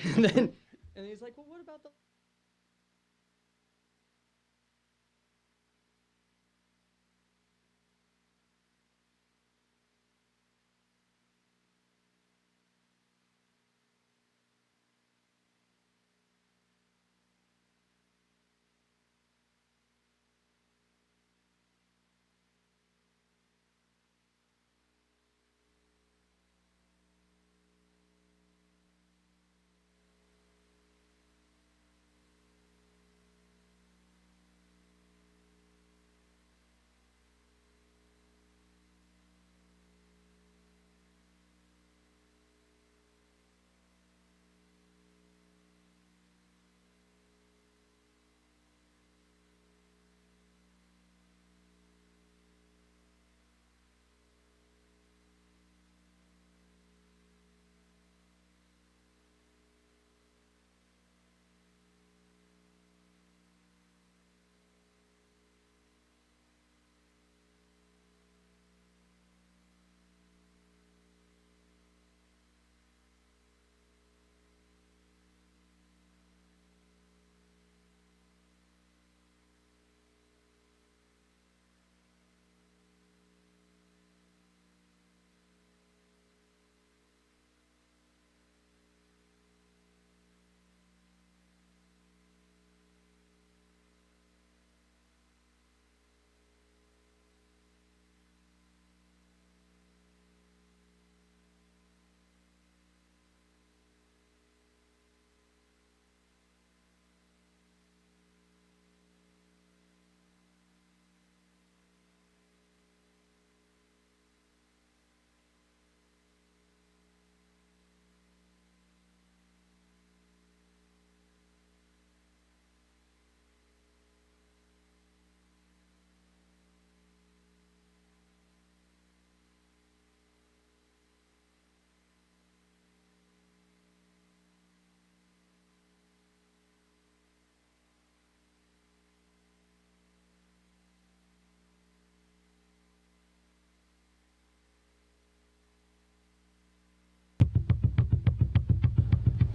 And he's like, well, what about the...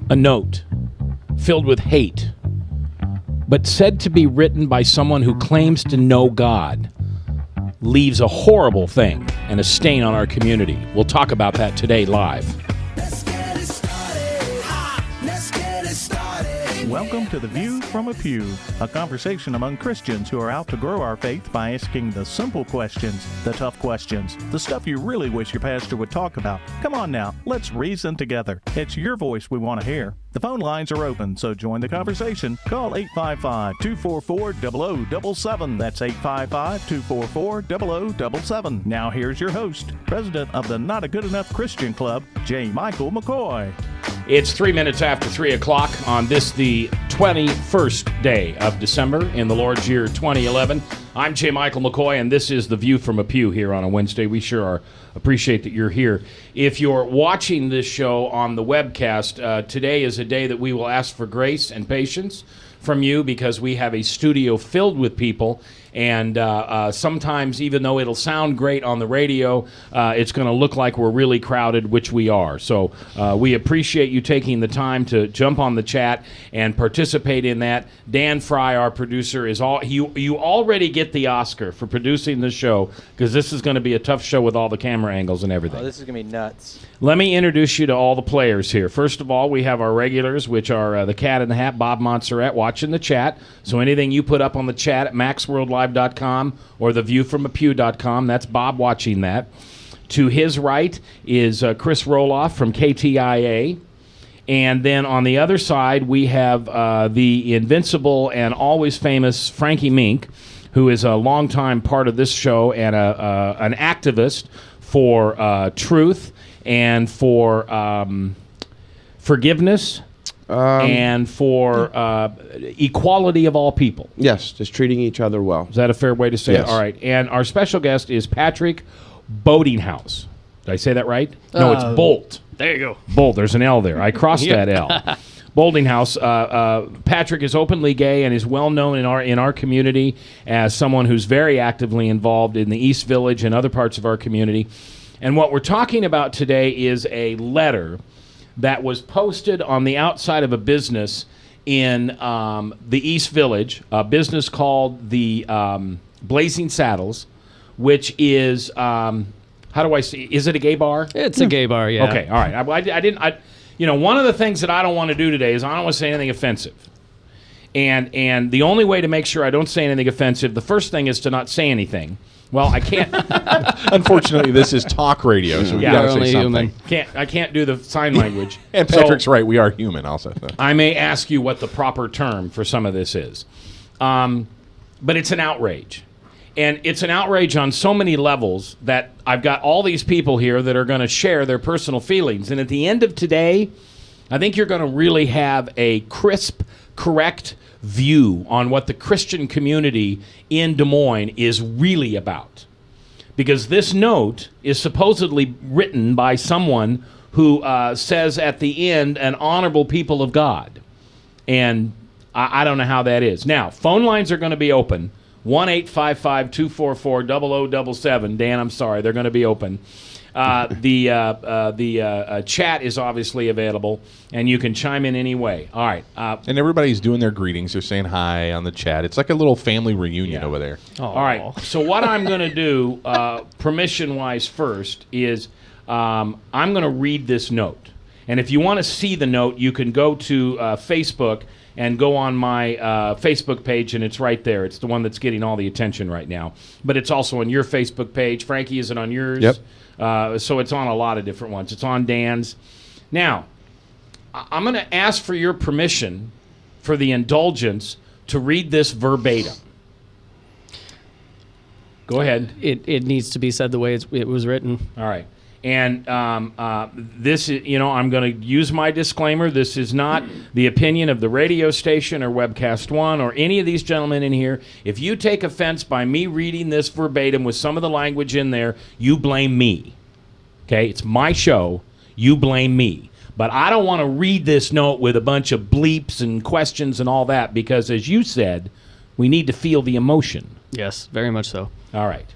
A note filled with hate, but said to be written by someone who claims to know God, leaves a horrible thing and a stain on our community. We'll talk about that today live. Welcome to the View From A Pew, a conversation among Christians who are out to grow our faith by asking the simple questions, the tough questions, the stuff you really wish your pastor would talk about. Come on now, let's reason together. It's your voice we want to hear. The phone lines are open, so join the conversation. Call 855-244-0077. That's 855-244-0077. Now here's your host, president of the Not a Good Enough Christian Club, J. Michael McCoy. It's 3 minutes after 3 o'clock on this, the 21st day of December in the Lord's year 2011. I'm J. Michael McCoy, and this is the View From A Pew here on a Wednesday. We sure appreciate that you're here. If you're watching this show on the webcast, today is a day that we will ask for grace and patience from you because we have a studio filled with people. And sometimes, even though it'll sound great on the radio, it's going to look like we're really crowded, which we are. So we appreciate you taking the time to jump on the chat and participate in that. Dan Fry, our producer, is you already get the Oscar for producing this show because this is going to be a tough show with all the camera angles and everything. Oh, this is going to be nuts. Let me introduce you to all the players here. First of all, we have our regulars, which are the Cat in the Hat, Bob Montserrat, watching the chat. So anything you put up on the chat at maxworldlive.com or theviewfromapew.com, that's Bob watching that. To his right is Chris Roloff from KTIA. And then on the other side, we have the invincible and always famous Frankie Mink, who is a longtime part of this show and an activist for truth and for forgiveness and for equality of all people. Yes, just treating each other well. Is that a fair way to say Yes. it? All right. And our special guest is Patrick Boltinghouse. Did I say that right? No, it's Bolt. There you go. Bolt. There's an L there. I crossed that L. Boltinghouse. Patrick is openly gay and is well known in our community as someone who's very actively involved in the East Village and other parts of our community. And what we're talking about today is a letter that was posted on the outside of a business in the East Village, a business called the Blazing Saddles, which is, how do I say, is it a gay bar? It's a gay bar, yeah. Okay, all right. One of the things that I don't want to do today is I don't want to say anything offensive. And the only way to make sure I don't say anything offensive, the first thing is to not say anything. Well, I can't. Unfortunately, this is talk radio, so we Yeah, gotta we're say only something. human. I can't do the sign language. And So Patrick's right, we are human also. So. I may ask you what the proper term for some of this is. But it's an outrage. And it's an outrage on so many levels that I've got all these people here that are going to share their personal feelings. And at the end of today, I think you're going to really have a crisp, correct view on what the Christian community in Des Moines is really about. Because this note is supposedly written by someone who says at the end, an honorable people of God. And I don't know how that is. Now, phone lines are going to be open. 1-855-244-0077. Dan, I'm sorry, they're going to be open. The chat is obviously available, and you can chime in any way. All right. And everybody's doing their greetings. They're saying hi on the chat. It's like a little family reunion over there. All right. So what I'm going to do, permission-wise first, is I'm going to read this note. And if you want to see the note, you can go to Facebook and go on my Facebook page, and it's right there. It's the one that's getting all the attention right now. But it's also on your Facebook page. Frankie, is it on yours? Yep. So it's on a lot of different ones. It's on Dan's. Now, I'm going to ask for your permission for the indulgence to read this verbatim. Go ahead. It needs to be said the way it was written. All right. And this is, I'm going to use my disclaimer. This is not the opinion of the radio station or Webcast One or any of these gentlemen in here. If you take offense by me reading this verbatim with some of the language in there, you blame me. Okay? It's my show. You blame me. But I don't want to read this note with a bunch of bleeps and questions and all that because, as you said, we need to feel the emotion. Yes, very much so. All right.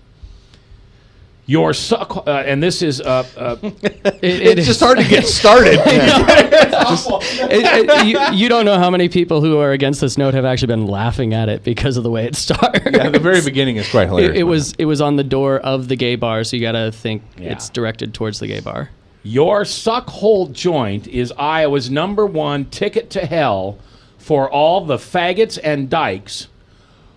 Your and this is It's just hard to get started. You don't know how many people who are against this note have actually been laughing at it because of the way it starts. Yeah, the very beginning is quite hilarious. It was on the door of the gay bar, so you got to think it's directed towards the gay bar. Your suckhole joint is Iowa's #1 ticket to hell for all the faggots and dykes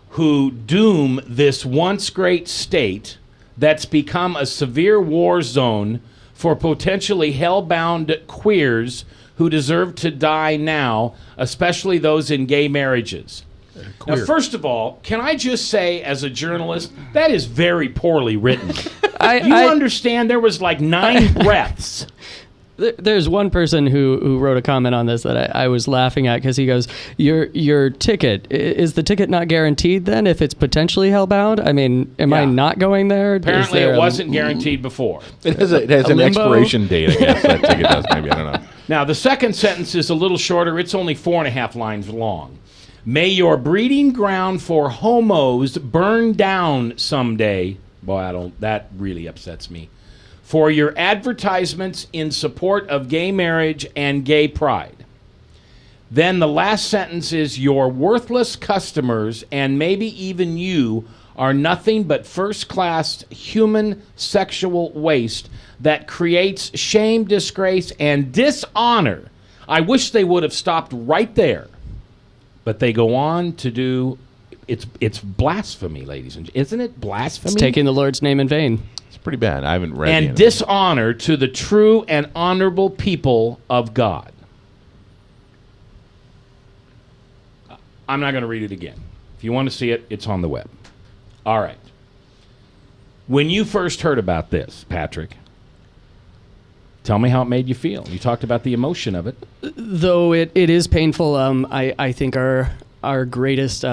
who doom this once great state that's become a severe war zone for potentially hell-bound queers who deserve to die now, especially those in gay marriages. Now, first of all, can I just say, as a journalist, that is very poorly written. You understand there was like 9 breaths. There's one person who wrote a comment on this that I was laughing at because he goes, your ticket, is the ticket not guaranteed then if it's potentially hellbound? I mean, am I not going there? Apparently it wasn't guaranteed before. It has an expiration date, I guess, that ticket does. Maybe, I don't know. Now, the second sentence is a little shorter. It's only 4.5 lines long. May your breeding ground for homos burn down someday. Boy, that really upsets me. For your advertisements in support of gay marriage and gay pride. Then the last sentence is your worthless customers and maybe even you are nothing but first-class human sexual waste that creates shame, disgrace, and dishonor. I wish they would have stopped right there. But they go on to do, it's blasphemy, ladies and gentlemen. Isn't it blasphemy? It's taking the Lord's name in vain. Pretty bad. I haven't read and dishonor to the true and honorable people of God. I'm not going to read it again. If you want to see it, it's on the web. All right. When you first heard about this, Patrick, tell me how it made you feel. You talked about the emotion of it. Though it is painful, I think our greatest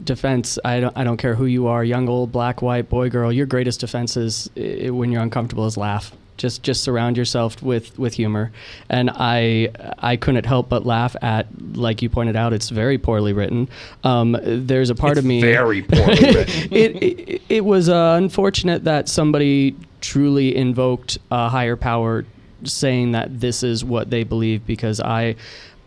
defense, I don't care who you are, young, old, black, white, boy, girl, your greatest defense is when you're uncomfortable is laugh. Just surround yourself with humor. And I couldn't help but laugh at, like you pointed out, it's very poorly written. There's a part of me... very poorly written. It was unfortunate that somebody truly invoked a higher power saying that this is what they believe, because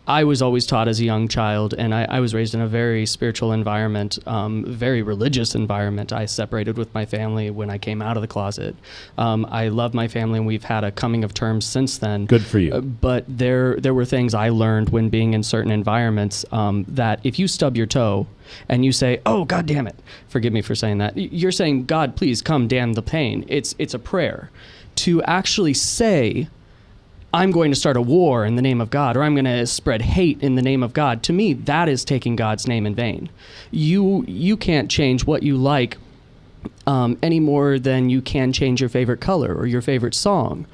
I was always taught as a young child, and I was raised in a very spiritual environment, very religious environment. I separated with my family when I came out of the closet. I love my family, and we've had a coming of terms since then. Good for you. But there were things I learned when being in certain environments, that if you stub your toe and you say, "Oh, God damn it," forgive me for saying that, you're saying, "God, please come damn the pain." It's a prayer. To actually say, "I'm going to start a war in the name of God," or "I'm going to spread hate in the name of God," to me, that is taking God's name in vain. You can't change what you like any more than you can change your favorite color or your favorite song.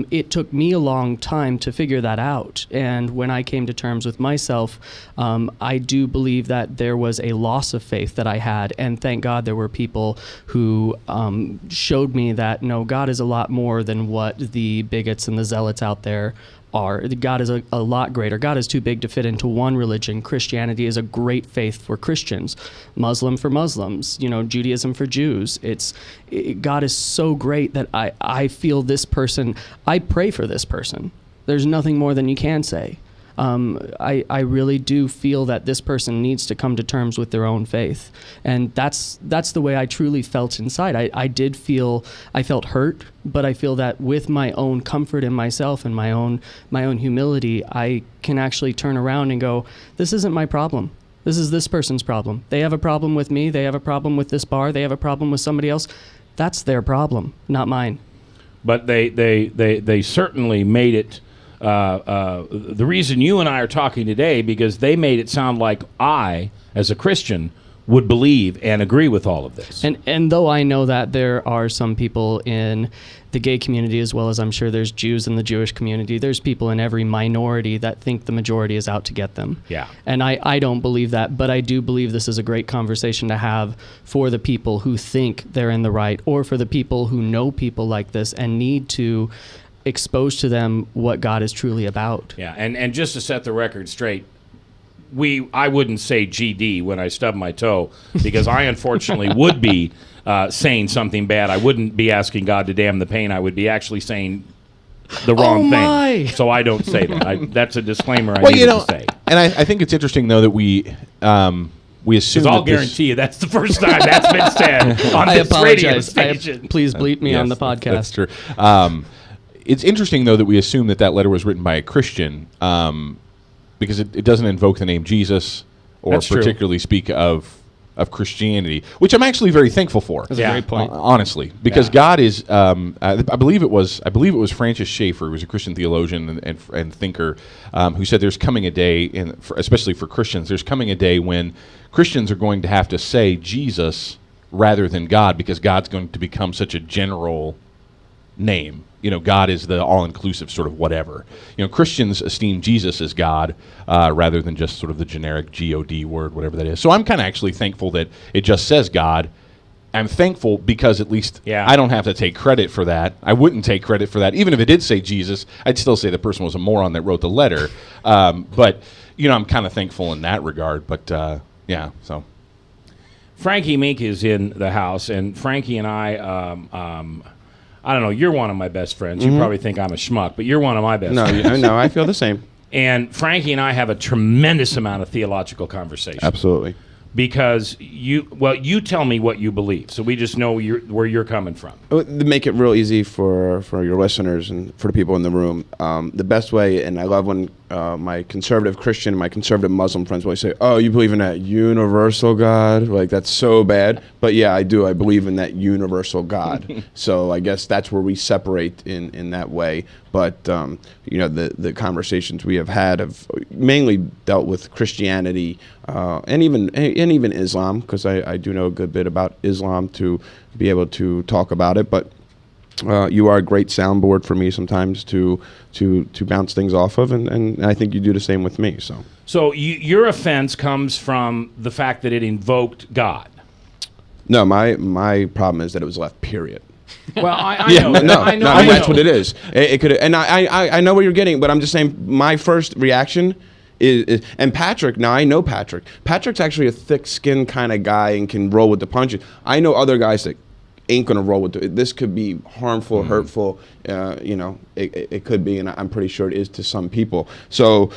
It took me a long time to figure that out. And when I came to terms with myself, I do believe that there was a loss of faith that I had. And thank God there were people who showed me that, no, God is a lot more than what the bigots and the zealots out there are. God is a lot greater. God is too big to fit into one religion. Christianity is a great faith for Christians, Muslim for Muslims, Judaism for Jews. God is so great that I feel this person, I pray for this person. There's nothing more than you can say. I really do feel that this person needs to come to terms with their own faith. And that's the way I truly felt inside. I felt hurt, but I feel that with my own comfort in myself and my own humility, I can actually turn around and go, this isn't my problem. This is this person's problem. They have a problem with me. They have a problem with this bar. They have a problem with somebody else. That's their problem, not mine. But they certainly made it. The reason you and I are talking today, because they made it sound like I, as a Christian, would believe and agree with all of this. And though I know that there are some people in the gay community, as well as I'm sure there's Jews in the Jewish community, there's people in every minority that think the majority is out to get them. Yeah. And I don't believe that, but I do believe this is a great conversation to have for the people who think they're in the right, or for the people who know people like this and need to expose to them what God is truly about. Yeah, and just to set the record straight, I wouldn't say GD when I stub my toe, because I unfortunately would be saying something bad. I wouldn't be asking God to damn the pain. I would be actually saying the wrong thing. So I don't say that. That's a disclaimer I need to say. And I think it's interesting, though, that we assume because I'll guarantee you that's the first time that's been said on this radio station. Please bleep me on the podcast. That's true. It's interesting, though, that we assume that letter was written by a Christian, because it doesn't invoke the name Jesus or That's particularly speak of Christianity, which I'm actually very thankful for. That's a great point. Honestly, because God is, I believe it was Francis Schaeffer, who was a Christian theologian and thinker, who said there's coming a day, especially for Christians, there's coming a day when Christians are going to have to say Jesus rather than God, because God's going to become such a general name. God is the all-inclusive sort of whatever. Christians esteem Jesus as God rather than just sort of the generic God word, whatever that is. So I'm kind of actually thankful that it just says God. I'm thankful because at least I don't have to take credit for that. I wouldn't take credit for that. Even if it did say Jesus, I'd still say the person was a moron that wrote the letter. But, I'm kind of thankful in that regard. But, so. Frankie Mink is in the house, and Frankie and I don't know, you're one of my best friends. You probably think I'm a schmuck, but you're one of my best friends. No, I feel the same. And Frankie and I have a tremendous amount of theological conversation. Absolutely. Because you tell me what you believe, so we just know where you're coming from. To make it real easy for your listeners and for the people in the room, the best way, and I love when my conservative Christian and my conservative Muslim friends will say, "Oh, you believe in that universal God? Like, that's so bad." But yeah, I do. I believe in that universal God. So I guess that's where we separate in that way. But the conversations we have had have mainly dealt with Christianity and even Islam, because I do know a good bit about Islam to be able to talk about it. But you are a great soundboard for me sometimes to bounce things off of, and I think you do the same with me. So your offense comes from the fact that it invoked God. No, my problem is that it was left. Period. Well, I know. That's what it is. It could, and I know where you're getting, but I'm just saying my first reaction is, and Patrick. Now I know Patrick. Patrick's actually a thick-skinned kind of guy and can roll with the punches. I know other guys that ain't gonna roll with it. This could be harmful, hurtful. It could be, and I'm pretty sure it is to some people. So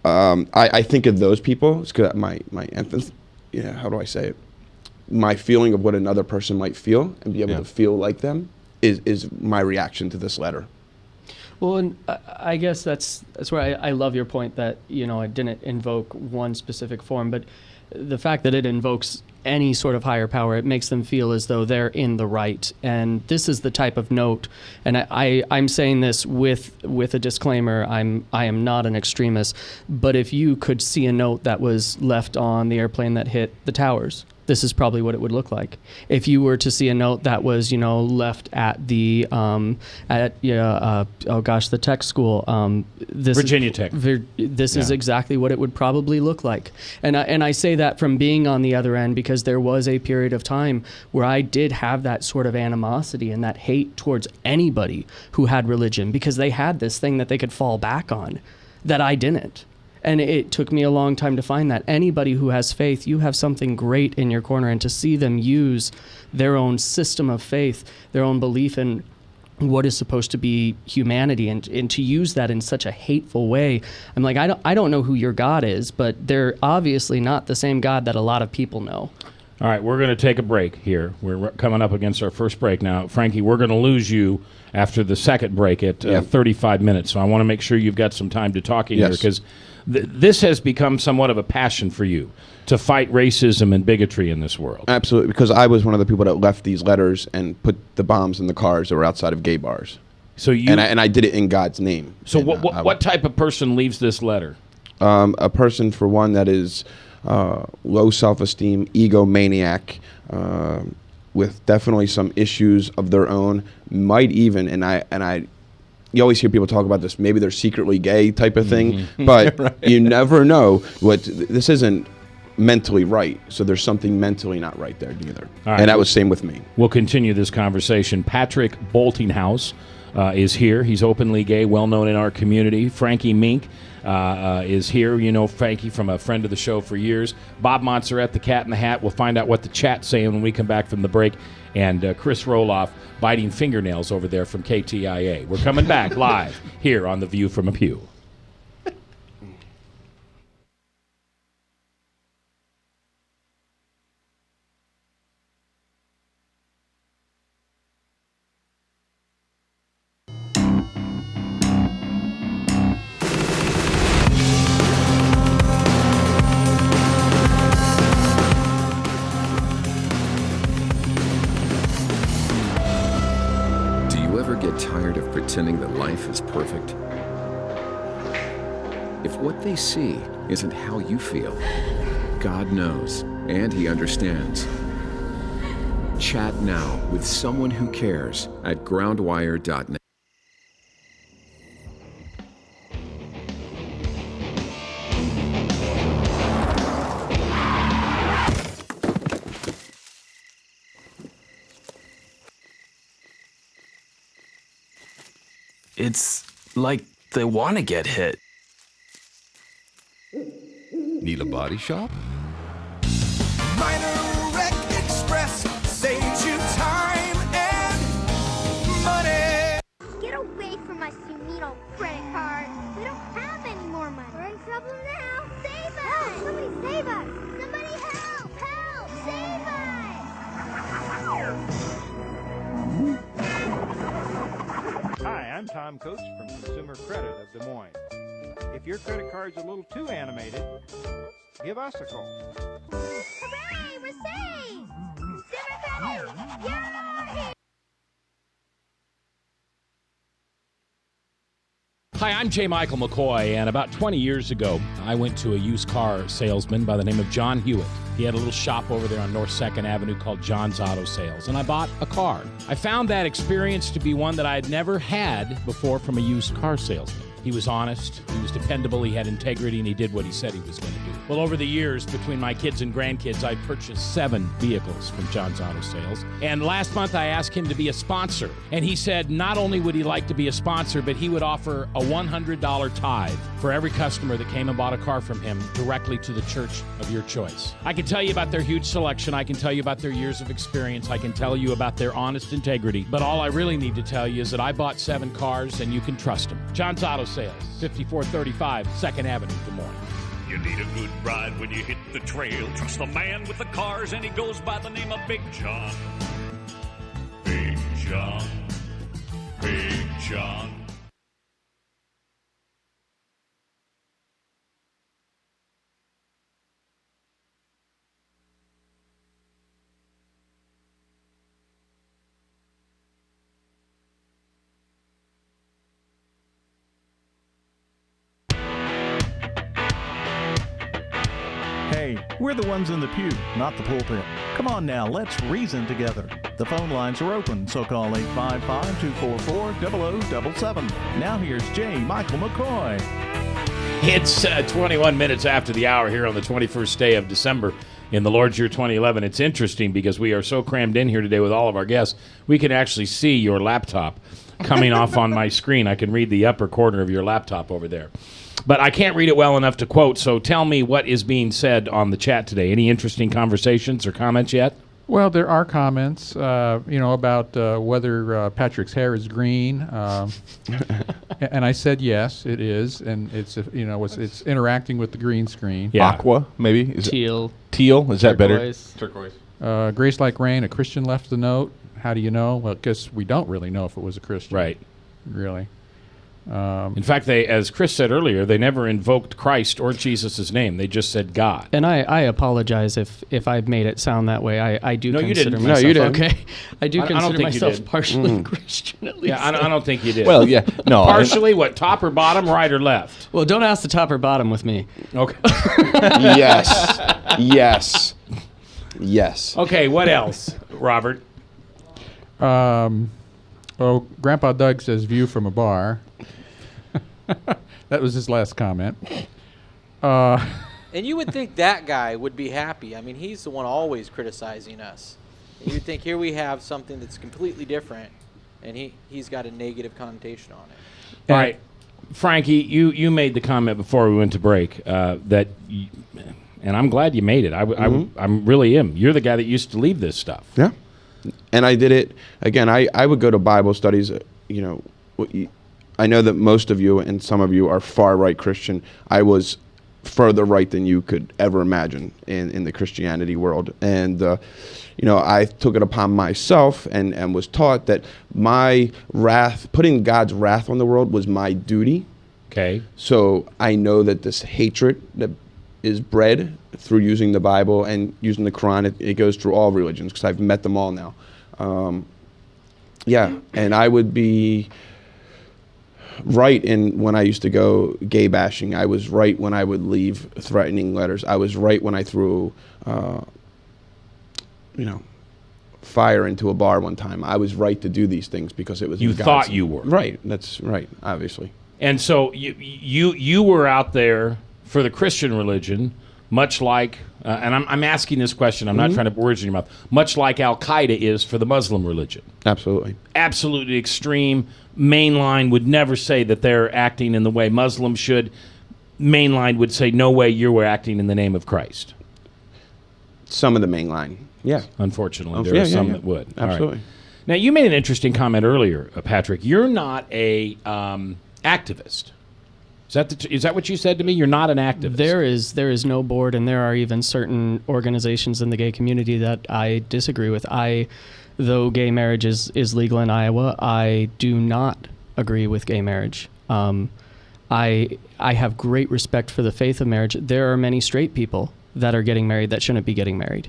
I think of those people. It's 'cause my empathy. Yeah, how do I say it? My feeling of what another person might feel and be able to feel like them is my reaction to this letter. Well, and I guess that's where I love your point that, it didn't invoke one specific form, but the fact that it invokes any sort of higher power, it makes them feel as though they're in the right. And this is the type of note, and I'm saying this with a disclaimer, I am not an extremist, but if you could see a note that was left on the airplane that hit the towers, this is probably what it would look like. If you were to see a note that was, left at the the tech school, Virginia Tech. This is exactly what it would probably look like. And I say that from being on the other end because there was a period of time where I did have that sort of animosity and that hate towards anybody who had religion because they had this thing that they could fall back on that I didn't. And it took me a long time to find that. Anybody who has faith, you have something great in your corner, and to see them use their own system of faith, their own belief in what is supposed to be humanity, and to use that in such a hateful way, I'm like, I don't know who your God is, but they're obviously not the same God that a lot of people know. All right, we're going to take a break here. We're coming up against our first break now. Frankie, we're going to lose you after the second break at 35 minutes, so I want to make sure you've got some time to talk in here because this has become somewhat of a passion for you to fight racism and bigotry in this world. Absolutely, because I was one of the people that left these letters and put the bombs in the cars that were outside of gay bars. So you and I did it in God's name. So what type of person leaves this letter? A person, for one, that is low self-esteem, egomaniac, with definitely some issues of their own. Might even, and I. You always hear people talk about this, maybe they're secretly gay type of thing, but right. You never know. This isn't mentally right, so there's something mentally not right there neither. Right. And that was same with me. We'll continue this conversation. Patrick Boltinghouse is here. He's openly gay, well-known in our community. Frankie Mink is here. You know Frankie from a friend of the show for years. Bob Montserrat, the Cat in the Hat. We'll find out what the chat's saying when we come back from the break. And Chris Roloff biting fingernails over there from KTIA. We're coming back live here on The View from a Pew. Pretending that life is perfect? If what they see isn't how you feel, God knows, and He understands. Chat now with someone who cares at groundwire.net. It's like they want to get hit. Need a body shop? Minor Wreck Express saves you time and money. Get away from us, you mean old credit card. We don't have any more money. We're in trouble now. Save us! Help! Somebody save us! Somebody help! Help! Save us! Hi, I'm Tom Coates from Consumer Credit of Des Moines. If your credit card's a little too animated, give us a call. Hooray! We're saved! Consumer Credit! You're on the market! Hi, I'm J. Michael McCoy, and about 20 years ago, I went to a used car salesman by the name of John Hewitt. He had a little shop over there on North 2nd Avenue called John's Auto Sales, and I bought a car. I found that experience to be one that I had never had before from a used car salesman. He was honest, he was dependable, he had integrity, and he did what he said he was going to do. Well, over the years, between my kids and grandkids, I've purchased 7 vehicles from John's Auto Sales. And last month, I asked him to be a sponsor. And he said not only would he like to be a sponsor, but he would offer a $100 tithe for every customer that came and bought a car from him directly to the church of your choice. I can tell you about their huge selection. I can tell you about their years of experience. I can tell you about their honest integrity. But all I really need to tell you is that I bought 7 cars, and you can trust them. John's Auto Sales, 5435 2nd Avenue, Des Moines. You need a good ride when you hit the trail. Trust the man with the cars, and he goes by the name of Big John. Big John. Big John. Hey, we're the ones in the pew, not the pulpit. Come on now, let's reason together. The phone lines are open, so call 855-244-0077. Now here's J. Michael McCoy. It's 21 minutes after the hour here on the 21st day of December in the Lord's year 2011. It's interesting because we are so crammed in here today with all of our guests, we can actually see your laptop coming off on my screen. I can read the upper corner of your laptop over there. But I can't read it well enough to quote, so tell me what is being said on the chat today. Any interesting conversations or comments yet? Well, there are comments, about whether Patrick's hair is green, and I said yes, it is, and it's it's interacting with the green screen. Yeah. Aqua, maybe Teal. Teal is that Turquoise. better? Turquoise. Grace like rain. A Christian left the note. How do you know? Well, because we don't really know if it was a Christian. Right. Really. In fact, they, as Chris said earlier, they never invoked Christ or Jesus' name. They just said God. And I apologize if I've made it sound that way. I do No, you consider didn't. myself No, you didn't. okay. I do I don't consider think you myself did. partially Christian at least. Yeah, I don't think you did. Well, yeah, no. Partially, what, top or bottom, right or left? Well, don't ask the top or bottom with me. Okay. Yes. Yes. Yes. Okay, what else, Robert? Grandpa Doug says view from a bar. That was his last comment. And you would think that guy would be happy. I mean, he's the one always criticizing us. And you'd think here we have something that's completely different, and he's got a negative connotation on it. All right, Frankie, you made the comment before we went to break and I'm glad you made it. I really am. You're the guy that used to leave this stuff. Yeah. And I did it, again, I would go to Bible studies, I know that most of you and some of you are far-right Christian. I was further right than you could ever imagine in the Christianity world. And, I took it upon myself and was taught that my wrath, putting God's wrath on the world was my duty. Okay. So I know that this hatred that is bred through using the Bible and using the Quran, it goes through all religions because I've met them all now. And I would be right in when I used to go gay bashing. I was right when I would leave threatening letters. I was right when I threw, fire into a bar one time. I was right to do these things because it was. You thought you were right. That's right, obviously. And so you were out there for the Christian religion, much like, and I'm asking this question. I'm not trying to put words in your mouth. Much like Al Qaeda is for the Muslim religion. Absolutely. Absolutely extreme. Mainline would never say that they're acting in the way Muslims should. Mainline would say, no way you were acting in the name of Christ. Some of the mainline, yeah. Unfortunately, there are some that would. Absolutely. All right. Now, you made an interesting comment earlier, Patrick. You're not a activist. Is that what you said to me? You're not an activist. There is no board, and there are even certain organizations in the gay community that I disagree with. Though gay marriage is legal in Iowa, I do not agree with gay marriage. I have great respect for the faith of marriage. There are many straight people that are getting married that shouldn't be getting married.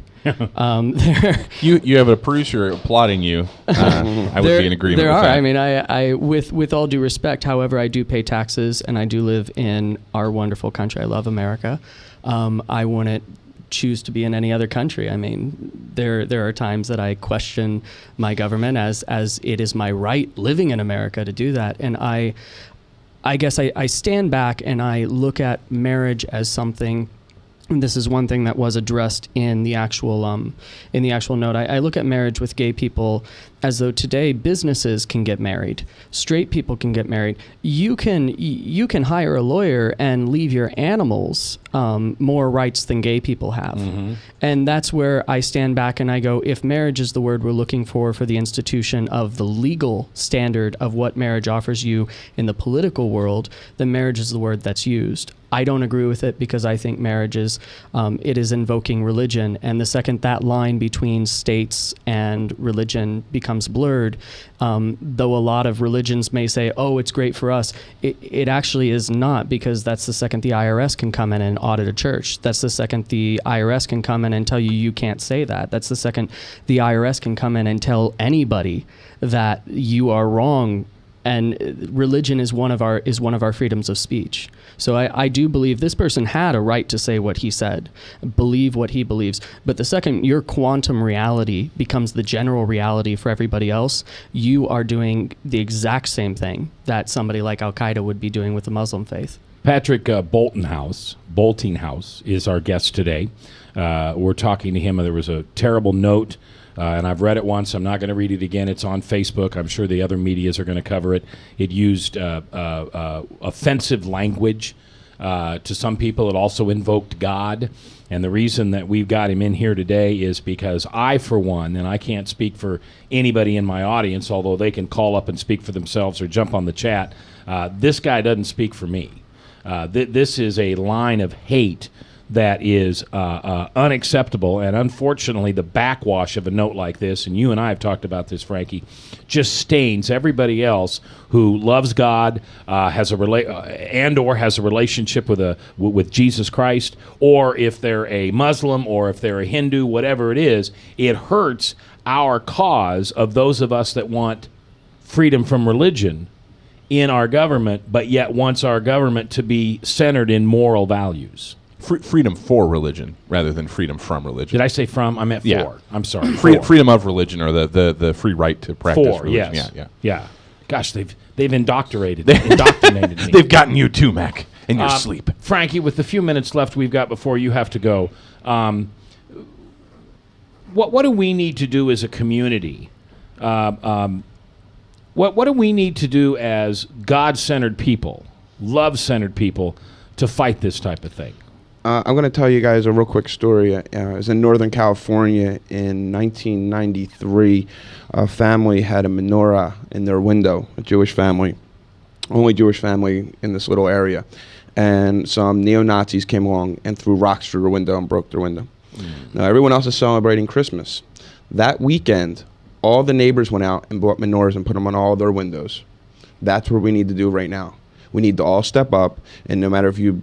You have a producer applauding you. I would be in agreement there with are. that. I mean, I with all due respect, however, I do pay taxes and I do live in our wonderful country. I love America. I wouldn't choose to be in any other country. I mean, there are times that I question my government as it is my right living in America to do that. And I guess I stand back and I look at marriage as something. And this is one thing that was addressed in the actual note. I look at marriage with gay people as though today businesses can get married, straight people can get married. You can hire a lawyer and leave your animals more rights than gay people have. Mm-hmm. And that's where I stand back and I go, if marriage is the word we're looking for the institution of the legal standard of what marriage offers you in the political world, then marriage is the word that's used. I don't agree with it because I think marriage is, it is invoking religion. And the second that line between states and religion becomes blurred, though a lot of religions may say, oh, it's great for us, it actually is not, because that's the second the IRS can come in and audit a church. That's the second the IRS can come in and tell you can't say that. That's the second the IRS can come in and tell anybody that you are wrong. And religion is one of our freedoms of speech. So I do believe this person had a right to say what he said, believe what he believes. But the second your quantum reality becomes the general reality for everybody else, you are doing the exact same thing that somebody like Al-Qaeda would be doing with the Muslim faith. Patrick Boltinghouse is our guest today. We're talking to him. There was a terrible note. And I've read it once. I'm not going to read it again. It's on Facebook. I'm sure the other medias are going to cover it. It used offensive language to some people. It also invoked God. And the reason that we've got him in here today is because I, for one, and I can't speak for anybody in my audience, although they can call up and speak for themselves or jump on the chat, this guy doesn't speak for me. This is a line of hate that is unacceptable, and unfortunately the backwash of a note like this, and you and I have talked about this, Frankie, just stains everybody else who loves God, has a relationship with Jesus Christ, or if they're a Muslim, or if they're a Hindu, whatever it is. It hurts our cause of those of us that want freedom from religion in our government, but yet wants our government to be centered in moral values. Freedom for religion rather than freedom from religion. Did I say from? I meant for. Yeah. I'm sorry. Freedom of religion, or the free right to practice religion. Yes. Yeah. Gosh, they've indoctrinated me. They've gotten you too, Mac, in your sleep. Frankie, with the few minutes left we've got before you have to go, what do we need to do as a community? What do we need to do as God-centered people, love-centered people, to fight this type of thing? I'm going to tell you guys a real quick story. I was in Northern California in 1993. A family had a menorah in their window, a Jewish family, only Jewish family in this little area. And some neo-Nazis came along and threw rocks through their window and broke their window. Now, everyone else is celebrating Christmas. That weekend, all the neighbors went out and bought menorahs and put them on all their windows. That's what we need to do right now. We need to all step up, and no matter if you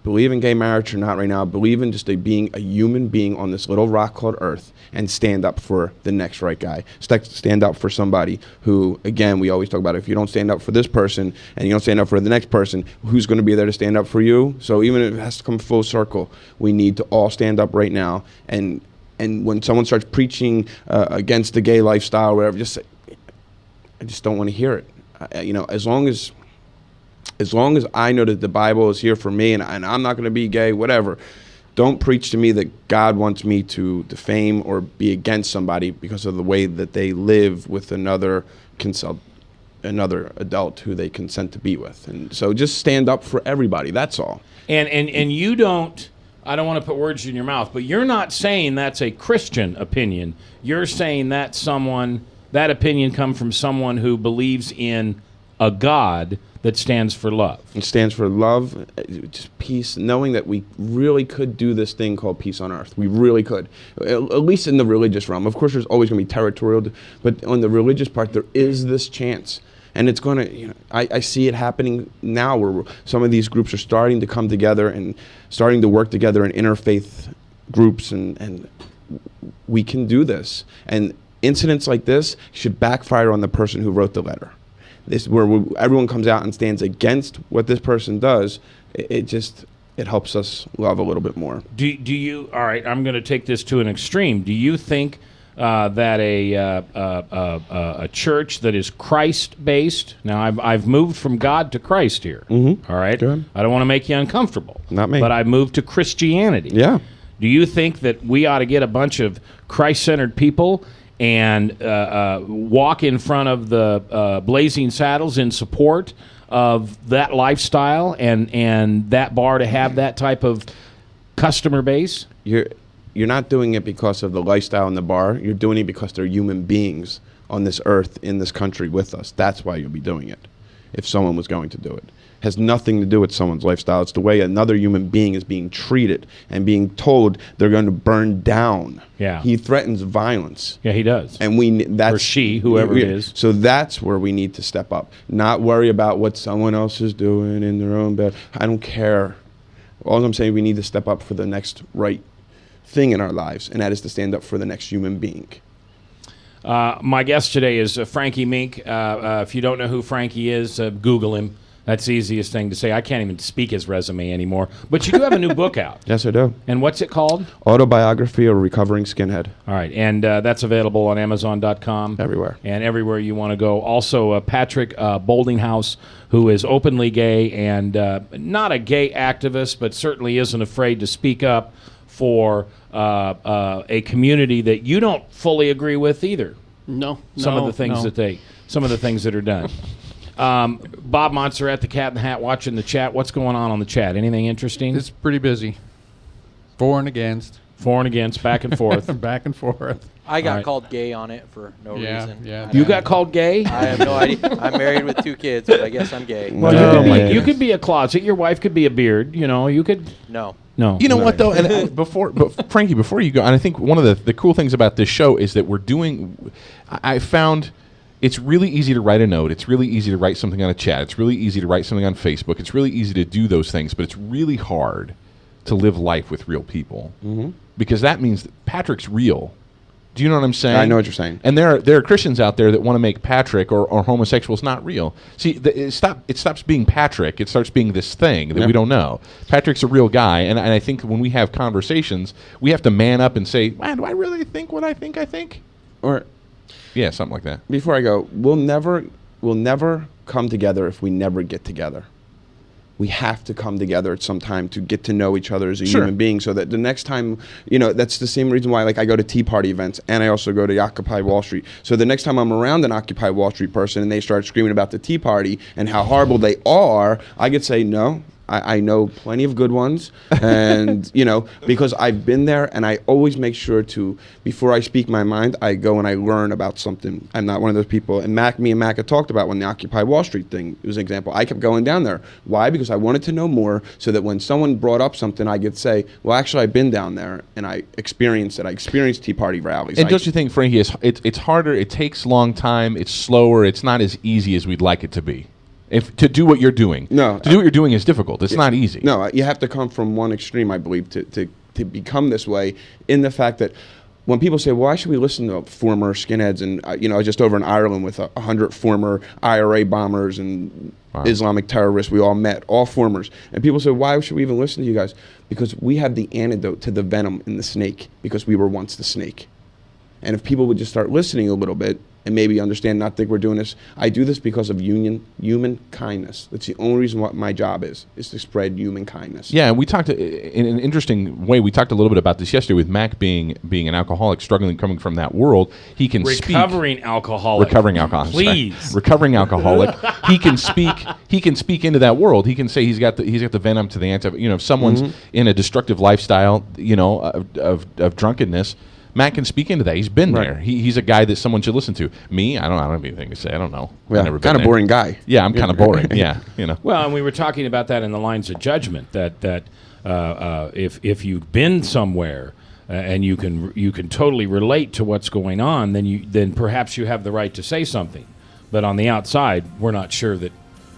believe in gay marriage or not right now, believe in just being a human being on this little rock called Earth, and stand up for the next right guy. Stand up for somebody who, again, we always talk about, if you don't stand up for this person and you don't stand up for the next person, who's going to be there to stand up for you? So even if it has to come full circle, we need to all stand up right now. And when someone starts preaching against the gay lifestyle or whatever, just say, I just don't want to hear it. As long as I know that the Bible is here for me, and I'm not going to be gay, whatever, don't preach to me that God wants me to defame or be against somebody because of the way that they live with another adult who they consent to be with. And so just stand up for everybody. That's all. And you don't, I don't want to put words in your mouth, but you're not saying that's a Christian opinion. You're saying that opinion comes from someone who believes in a God that stands for love. It stands for love, just peace, knowing that we really could do this thing called peace on earth. We really could, at least in the religious realm. Of course, there's always going to be territorial, but on the religious part, there is this chance. And it's going to, I see it happening now where some of these groups are starting to come together and starting to work together in interfaith groups, and we can do this. And incidents like this should backfire on the person who wrote the letter. This where everyone comes out and stands against what this person does. It helps us love a little bit more. Do you? All right, I'm going to take this to an extreme. Do you think that a church that is Christ-based. Now, I've moved from God to Christ here. Mm-hmm. All right? Good. I don't want to make you uncomfortable. Not me. But I've moved to Christianity. Yeah. Do you think that we ought to get a bunch of Christ-centered people and walk in front of the Blazing Saddles in support of that lifestyle and that bar to have that type of customer base? You're not doing it because of the lifestyle in the bar. You're doing it because they're human beings on this earth, in this country with us. That's why you'll be doing it, if someone was going to do it. Has nothing to do with someone's lifestyle. It's the way another human being is being treated and being told they're going to burn down. Yeah. He threatens violence. Yeah, he does. And that's or she, whoever it is. So that's where we need to step up. Not worry about what someone else is doing in their own bed. I don't care. All I'm saying, we need to step up for the next right thing in our lives, and that is to stand up for the next human being. My guest today is Frankie Mink. If you don't know who Frankie is, Google him. That's the easiest thing to say. I can't even speak his resume anymore. But you do have a new book out. Yes, I do. And what's it called? Autobiography of a Recovering Skinhead. All right. And that's available on Amazon.com. Everywhere. And everywhere you want to go. Also, Patrick Boltinghouse, who is openly gay and not a gay activist, but certainly isn't afraid to speak up for a community that you don't fully agree with either. Some of the things that are done. Bob Monster at the Cat in the Hat watching the chat. What's going on the chat? Anything interesting? It's pretty busy. For and against. For and against, back and forth. Back and forth. I got called gay on it for no reason. Yeah. You got called gay? I have no idea. I'm married with 2 kids, but I guess I'm gay. Well, you could be a closet. Your wife could be a beard. You know, you could. No. You know what though, and Frankie, before you go, and I think one of the cool things about this show is that we're doing. I found it's really easy to write a note. It's really easy to write something on a chat. It's really easy to write something on Facebook. It's really easy to do those things, but it's really hard to live life with real people because that means that Patrick's real. Do you know what I'm saying? I know what you're saying. And there are Christians out there that want to make Patrick or homosexuals not real. See, it stops being Patrick. It starts being this thing that we don't know. Patrick's a real guy, and I think when we have conversations, we have to man up and say, "Man, do I really think what I think I think?" Or, yeah, something like that. Before I go, we'll never come together if we never get together. We have to come together at some time to get to know each other as a human being, so that the next time, that's the same reason why, like, I go to Tea Party events and I also go to Occupy Wall Street. So the next time I'm around an Occupy Wall Street person and they start screaming about the Tea Party and how horrible they are, I could say, no, I know plenty of good ones, and because I've been there, and I always make sure to, before I speak my mind, I go and I learn about something. I'm not one of those people. And me and Mac had talked about when the Occupy Wall Street thing was an example. I kept going down there. Why? Because I wanted to know more, so that when someone brought up something, I could say, well, actually, I've been down there and I experienced it. I experienced Tea Party rallies. And don't you think, Frankie, it's harder? It takes a long time. It's slower. It's not as easy as we'd like it to be. To do what you're doing. To do what you're doing is difficult. It's not easy. No, you have to come from one extreme, I believe, to become this way, in the fact that when people say, why should we listen to former skinheads? And, I was just over in Ireland with 100 former IRA bombers and Islamic terrorists. We all met, all formers. And people say, why should we even listen to you guys? Because we have the antidote to the venom in the snake, because we were once the snake. And if people would just start listening a little bit, and maybe understand, not think we're doing this. I do this because of human kindness. That's the only reason what my job is to spread human kindness. Yeah, and we talked in an interesting way. We talked a little bit about this yesterday with Mac being an alcoholic, struggling, coming from that world. He can recovering alcoholic. Please, recovering alcoholic. He can speak into that world. He can say he's got the venom to the anti. If someone's in a destructive lifestyle, of drunkenness. Matt can speak into that. He's been there. He's a guy that someone should listen to. Me, I don't have anything to say. I don't know. Yeah, kind of boring guy. Yeah, I'm kind of boring. Yeah, Well, and we were talking about that in the lines of judgment. That if you've been somewhere and you can totally relate to what's going on, then perhaps you have the right to say something. But on the outside, we're not sure that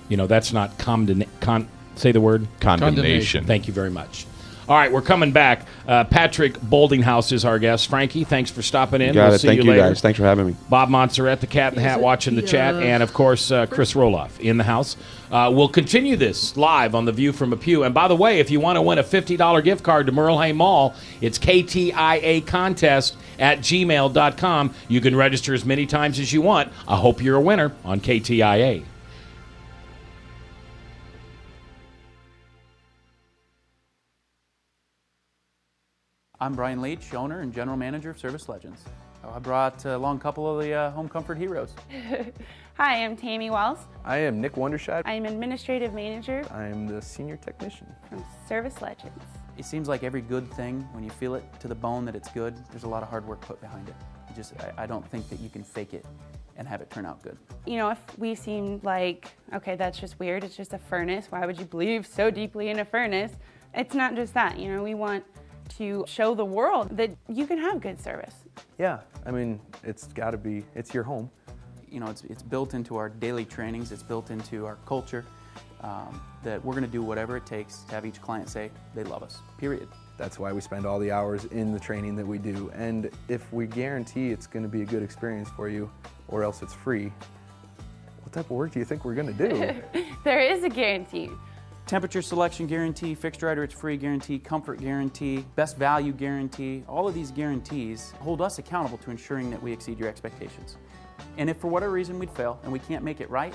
that's not say the word condemnation. Thank you very much. All right, we're coming back. Patrick Boltinghouse is our guest. Frankie, thanks for stopping in. You got we'll it. see Thank you later. guys. Thanks for having me. Bob Montserrat, the Cat in the Hat, watching the chat, and, of course, Chris Roloff in the house. We'll continue this live on The View from a Pew. And, by the way, if you want to win a $50 gift card to Merle Hay Mall, it's KTIA Contest at gmail.com. You can register as many times as you want. I hope you're a winner on KTIA. I'm Brian Leach, owner and general manager of Service Legends. I brought along a couple of the home comfort heroes. Hi, I'm Tammy Wells. I am Nick Wondershide. I'm administrative manager I am the senior technician from Service Legends. It seems like every good thing, when you feel it to the bone that it's good, there's a lot of hard work put behind it. I don't think that you can fake it and have it turn out good. You know, if we seem like, okay, that's just weird, it's just a furnace, why would you believe so deeply in a furnace? It's not just that, you know, we want to show the world that you can have good service. Yeah, I mean, it's got to be, it's your home. You know, it's built into our daily trainings, it's built into our culture, that we're going to do whatever it takes to have each client say they love us, period. That's why we spend all the hours in the training that we do. And if we guarantee it's going to be a good experience for you, or else it's free, what type of work do you think we're going to do? There is a guarantee. Temperature selection guarantee, fixed rider it's free guarantee, comfort guarantee, best value guarantee. All of these guarantees hold us accountable to ensuring that we exceed your expectations. And if for whatever reason we'd fail and we can't make it right,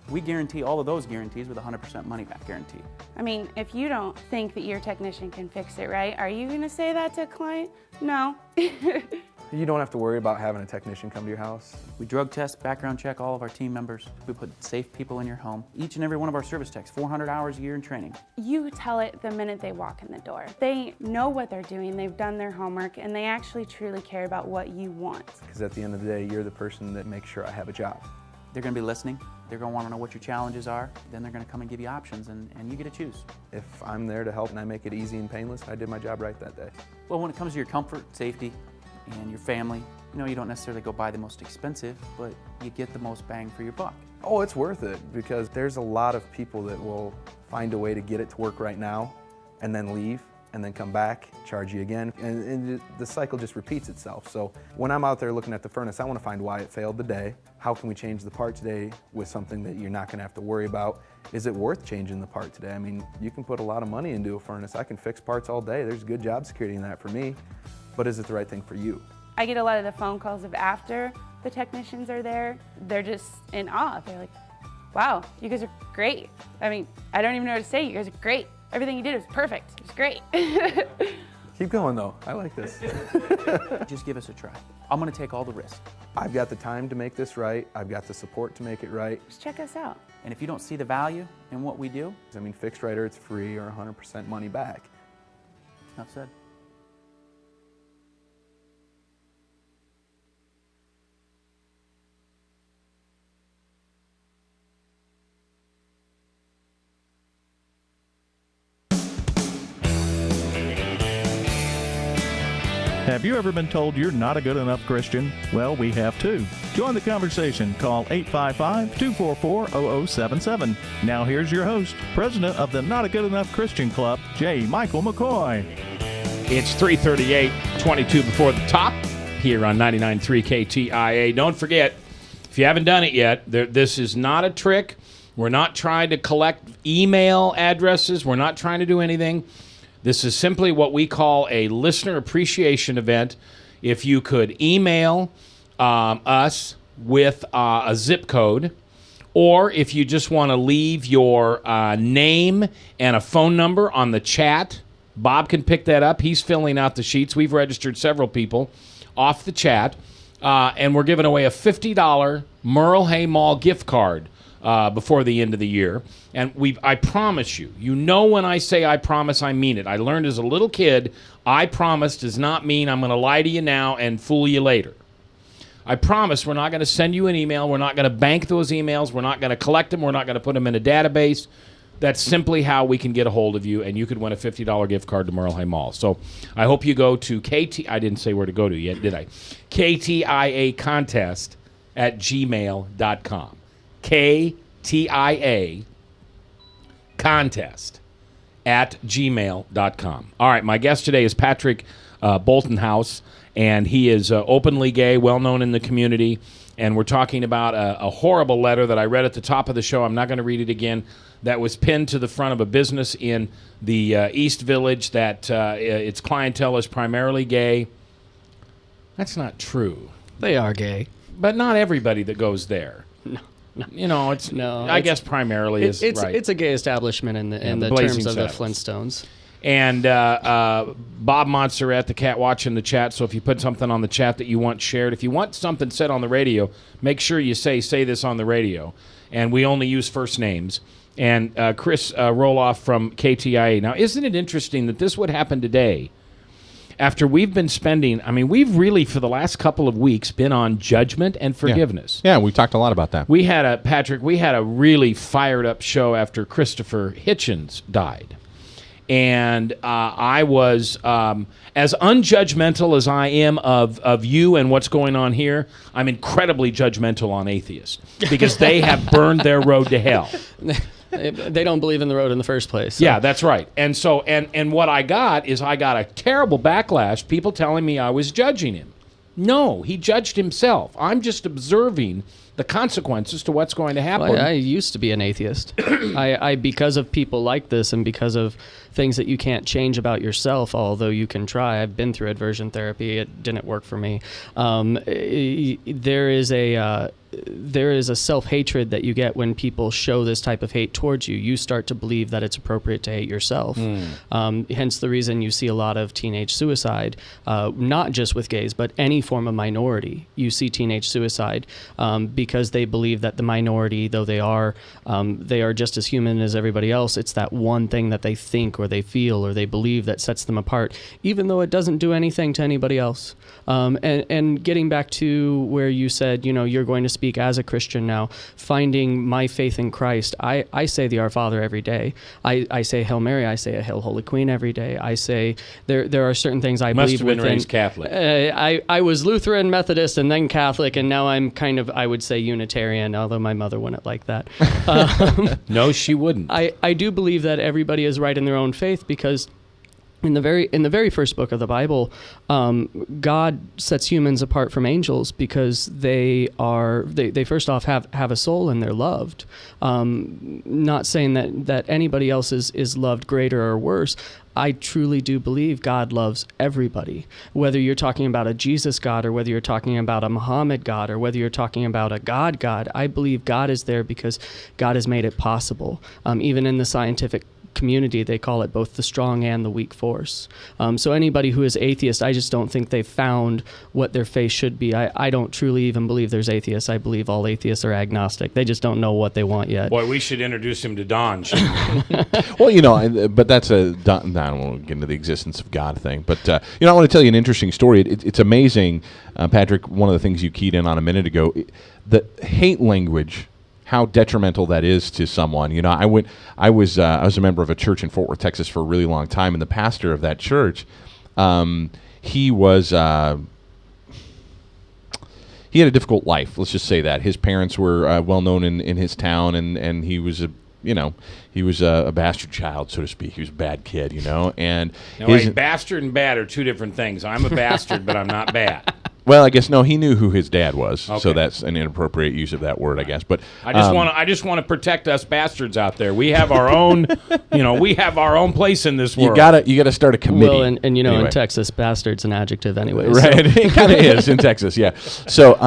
we guarantee all of those guarantees with a 100% money back guarantee. I mean, if you don't think that your technician can fix it right, are you going to say that to a client? No. You don't have to worry about having a technician come to your house. We drug test, background check all of our team members. We put safe people in your home. Each and every one of our service techs, 400 hours a year in training. You tell it the minute they walk in the door. They know what they're doing, they've done their homework, and they actually truly care about what you want. Because at the end of the day, you're the person that makes sure I have a job. They're going to be listening. They're going to want to know what your challenges are. Then they're going to come and give you options, and you get to choose. If I'm there to help and I make it easy and painless, I did my job right that day. Well, when it comes to your comfort, safety, and your family, you know, you don't necessarily go buy the most expensive, but you get the most bang for your buck. Oh, it's worth it, because there's a lot of people that will find a way to get it to work right now and then leave and then come back, charge you again, and the cycle just repeats itself. So when I'm out there looking at the furnace, I want to find why it failed today. How can we change the part today with something that you're not going to have to worry about? Is it worth changing the part today? I mean, you can put a lot of money into a furnace. I can fix parts all day. There's good job security in that for me. But is it the right thing for you? I get a lot of the phone calls of after the technicians are there. They're just in awe. They're like, wow, you guys are great. I mean, I don't even know what to say. You guys are great. Everything you did was perfect. It was great. Keep going though, I like this. Just give us a try. I'm gonna take all the risk. I've got the time to make this right. I've got the support to make it right. Just check us out. And if you don't see the value in what we do, I mean, fixed rider, it's free or 100% money back. enough said. Have you ever been told you're not a good enough Christian? Well, we have too. Join the conversation. Call 855-244-0077. Now here's your host, president of the Not a Good Enough Christian Club, J. Michael McCoy. It's 3:38, 22 before the top, here on 99.3 KTIA. Don't forget, if you haven't done it yet, this is not a trick. We're not trying to collect email addresses. We're not trying to do anything. This is simply what we call a listener appreciation event. If you could email us with a zip code, or if you just want to leave your name and a phone number on the chat, Bob can pick that up. He's filling out the sheets. We've registered several people off the chat, and we're giving away a $50 Merle Hay Mall gift card before the end of the year. And I promise you, when I say I promise, I mean it. I learned as a little kid, I promise does not mean I'm going to lie to you now and fool you later. I promise we're not going to send you an email. We're not going to bank those emails. We're not going to collect them. We're not going to put them in a database. That's simply how we can get a hold of you, and you could win a $50 gift card to Merle Hay Mall. So I hope you go to I didn't say where to go to yet, did I? KTIA Contest at gmail.com. KTIA Contest gmail.com. All right, my guest today is Patrick Boltinghouse, and he is openly gay, well-known in the community, and we're talking about a horrible letter that I read at the top of the show. I'm not going to read it again. That was pinned to the front of a business in the East Village that its clientele is primarily gay. That's not true. They are gay. But not everybody that goes there. No. You know, it's No, I guess primarily is right. It's a gay establishment in the Blazing terms of the Saddles. Flintstones. And Bob Montserrat, the cat watching the chat, so if you put something on the chat that you want shared, if you want something said on the radio, make sure you say this on the radio. And we only use first names. And Chris Roloff from KTIA. Now, isn't it interesting that this would happen today after we've been spending, we've really, for the last couple of weeks, been on judgment and forgiveness. Yeah, we talked a lot about that. We had a really fired up show after Christopher Hitchens died. And I was as unjudgmental as I am of you and what's going on here. I'm incredibly judgmental on atheists because they have burned their road to hell. They don't believe in the road in the first place. So. Yeah, that's right. And so, and what I got a terrible backlash, people telling me I was judging him. No, he judged himself. I'm just observing the consequences to what's going to happen. Well, I used to be an atheist. I because of people like this and because of things that you can't change about yourself, although you can try. I've been through aversion therapy. It didn't work for me. There is a self-hatred that you get when people show this type of hate towards you. You start to believe that it's appropriate to hate yourself. Hence the reason you see a lot of teenage suicide, not just with gays, but any form of minority. You see teenage suicide because they believe that the minority, though they are just as human as everybody else, it's that one thing that they think or they feel or they believe that sets them apart, even though it doesn't do anything to anybody else. And getting back to where you said, you're going to speak as a Christian now, finding my faith in Christ. I say the Our Father every day. I say Hail Mary. I say a Hail Holy Queen every day. I say there are certain things I believe Must have been within. raised Catholic. I was Lutheran, Methodist, and then Catholic, and now I'm kind of, I would say, Unitarian, although my mother wouldn't like that. No, she wouldn't. I do believe that everybody is right in their own faith because in the very first book of the Bible, God sets humans apart from angels because they first off have a soul and they're loved. Not saying that anybody else is loved greater or worse. I truly do believe God loves everybody. Whether you're talking about a Jesus God or whether you're talking about a Muhammad God or whether you're talking about a God, I believe God is there because God has made it possible. Even in the scientific community, they call it both the strong and the weak force. So anybody who is atheist, I just don't think they've found what their faith should be. I don't truly even believe there's atheists. I believe all atheists are agnostic. They just don't know what they want yet. Boy, we should introduce him to Don, shouldn't Well, we? but that's I don't want to get into the existence of God thing. But, I want to tell you an interesting story. It's amazing, Patrick, one of the things you keyed in on a minute ago, the hate language, how detrimental that is to someone. I was a member of a church in Fort Worth, Texas for a really long time, and the pastor of that church, he had a difficult life. Let's just say that his parents were well known in his town, and he was a bastard child, so to speak. He was a bad kid, And wait, bastard and bad are two different things. I'm a bastard, but I'm not bad. Well, I guess no. He knew who his dad was, Okay. So that's an inappropriate use of that word, I guess. But I just want to protect us bastards out there. We have our own, we have our own place in this world. You gotta start a committee. Well, and anyway. in Texas, bastard's an adjective anyway. Right, So. it kind of is in Texas, yeah. So,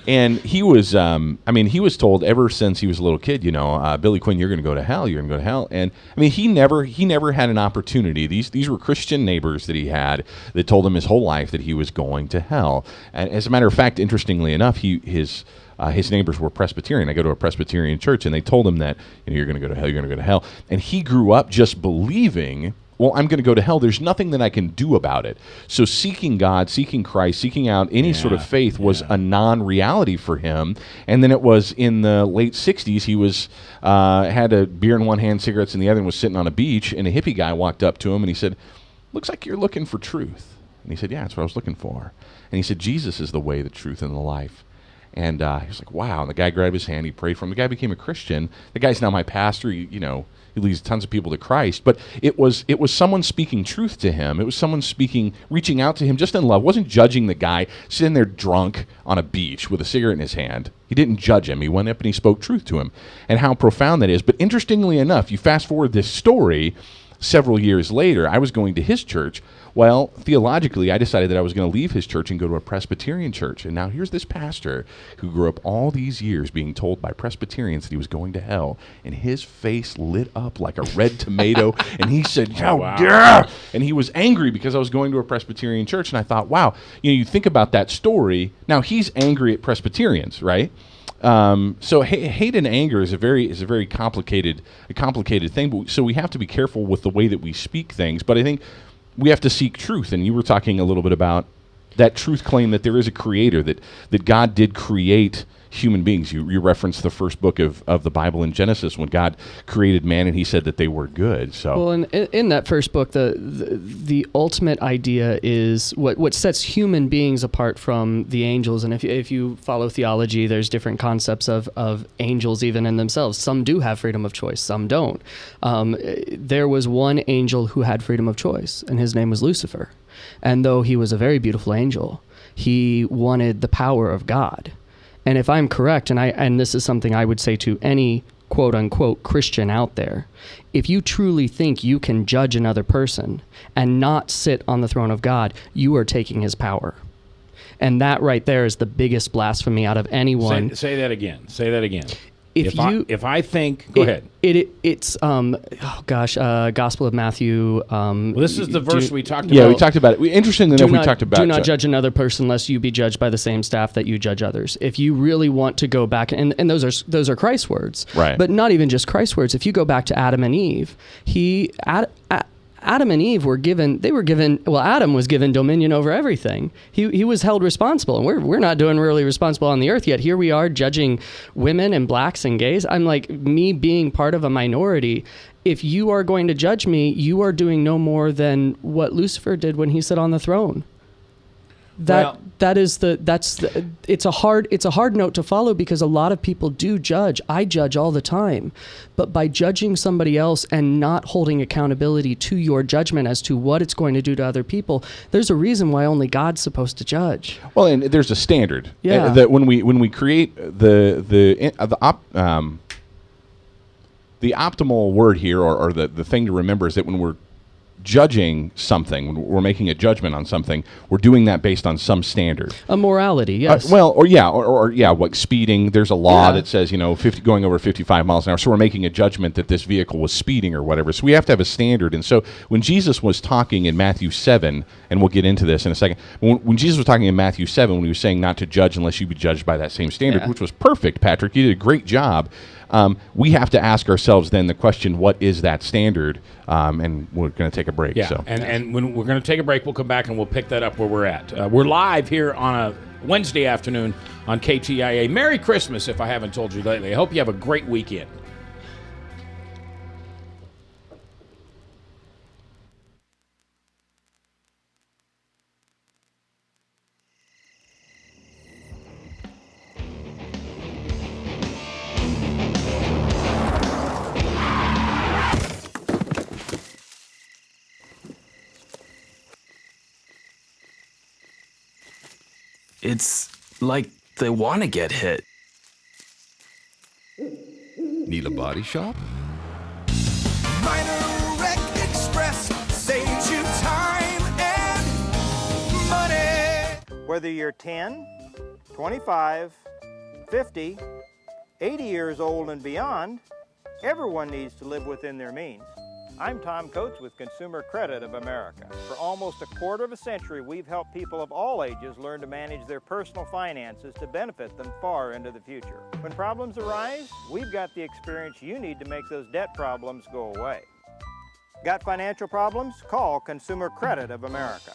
and he was, he was told ever since he was a little kid, Billy Quinn, you're going to go to hell. You're going to go to hell. And he never had an opportunity. These were Christian neighbors that he had that told him his whole life that he was going to hell. And as a matter of fact, interestingly enough, his neighbors were Presbyterian. I go to a Presbyterian church, and they told him that you're going to go to hell. You're going to go to hell. And he grew up just believing, well, I'm going to go to hell. There's nothing that I can do about it. So seeking God, seeking Christ, seeking out any sort of faith was a non-reality for him. And then it was in the late 60s, he was had a beer in one hand, cigarettes in the other, and was sitting on a beach, and a hippie guy walked up to him, and he said, looks like you're looking for truth. And he said, yeah, that's what I was looking for. And he said, Jesus is the way, the truth, and the life. And he was like, wow. And the guy grabbed his hand. He prayed for him. The guy became a Christian. The guy's now my pastor. He's leads tons of people to Christ. But it was someone speaking truth to him. It was someone reaching out to him just in love. Wasn't judging the guy sitting there drunk on a beach with a cigarette in his hand. He didn't judge him. He went up and he spoke truth to him, and how profound that is. But interestingly enough, you fast forward this story several years later, I was going to his church. Well, theologically, I decided that I was going to leave his church and go to a Presbyterian church. And now here's this pastor who grew up all these years being told by Presbyterians that he was going to hell, and his face lit up like a red tomato, and he said, "How dare!" And he was angry because I was going to a Presbyterian church, and I thought, wow, you think about that story. Now he's angry at Presbyterians, right? So hate and anger is a very complicated thing. But so we have to be careful with the way that we speak things. But I think we have to seek truth. And you were talking a little bit about that truth claim that there is a creator, that God did create human beings. You referenced the first book of the Bible in Genesis when God created man and he said that they were good. So well, in that first book, the ultimate idea is what sets human beings apart from the angels. And if you follow theology, there's different concepts of angels even in themselves. Some do have freedom of choice, some don't. There was one angel who had freedom of choice, and his name was Lucifer. And though he was a very beautiful angel, he wanted the power of God. And if I'm correct, and this is something I would say to any quote-unquote Christian out there, if you truly think you can judge another person and not sit on the throne of God, you are taking his power. And that right there is the biggest blasphemy out of anyone. Say that again. Say that again. If I think, go ahead. It's Gospel of Matthew. Well, this is the verse we talked about. Yeah, we talked about it. Interestingly enough, we talked about do not judge another person lest you be judged by the same staff that you judge others. If you really want to go back, and those are Christ's words, right? But not even just Christ's words. If you go back to Adam and Eve, Adam and Eve Adam was given dominion over everything. He was held responsible, and we're not doing really responsible on the earth yet. Here we are judging women and blacks and gays. I'm like, me being part of a minority, if you are going to judge me, you are doing no more than what Lucifer did when he sat on the throne. It's a hard note to follow because a lot of people do judge. I judge all the time. But by judging somebody else and not holding accountability to your judgment as to what it's going to do to other people, there's a reason why only God's supposed to judge. Well, and there's a standard. Yeah. That when we create the optimal word here, or the thing to remember, is that when we're judging something, when we're making a judgment on something, we're doing that based on some standard. A morality, yes. Like speeding. There's a law that says, going over 55 miles an hour. So we're making a judgment that this vehicle was speeding or whatever. So we have to have a standard. And so when Jesus was talking in Matthew 7, and we'll get into this in a second, when Jesus was talking in Matthew 7, when he was saying not to judge unless you be judged by that same standard, which was perfect, Patrick. You did a great job. We have to ask ourselves then the question, what is that standard? And we're going to take a break. Yeah, so. and when we're going to take a break, we'll come back and we'll pick that up where we're at. We're live here on a Wednesday afternoon on KTIA. Merry Christmas, if I haven't told you lately. I hope you have a great weekend. It's like they want to get hit. Need a body shop? Minor Wreck Express saves you time and money. Whether you're 10, 25, 50, 80 years old and beyond, everyone needs to live within their means. I'm Tom Coates with Consumer Credit of America. For almost a quarter of a century, we've helped people of all ages learn to manage their personal finances to benefit them far into the future. When problems arise, we've got the experience you need to make those debt problems go away. Got financial problems? Call Consumer Credit of America.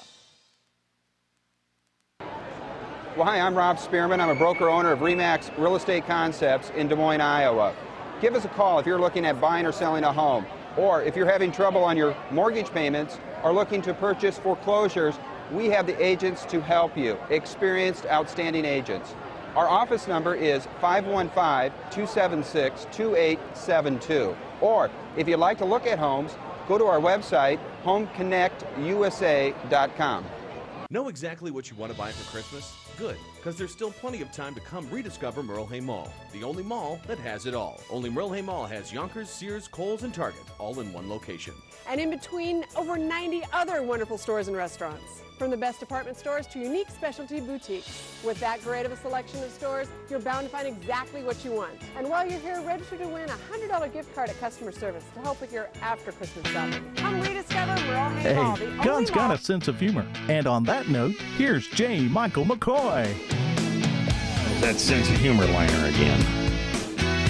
Well, hi, I'm Rob Spearman. I'm a broker-owner of RE/MAX Real Estate Concepts in Des Moines, Iowa. Give us a call if you're looking at buying or selling a home, or if you're having trouble on your mortgage payments or looking to purchase foreclosures. We have the agents to help you, experienced, outstanding agents. Our office number is 515-276-2872. Or if you'd like to look at homes, go to our website, homeconnectusa.com. Know exactly what you want to buy for Christmas? Good, because there's still plenty of time to come rediscover Merle Hay Mall, the only mall that has it all. Only Merle Hay Mall has Yonkers, Sears, Kohl's, and Target, all in one location. And in between, over 90 other wonderful stores and restaurants. From the best department stores to unique specialty boutiques. With that great of a selection of stores, you're bound to find exactly what you want. And while you're here, register to win a $100 gift card at customer service to help with your after-Christmas shopping. Come rediscover Merle Hay Mall, the only God's got mall. a sense of humor. And on that note, here's J. Michael McCoy. That sense of humor liner again.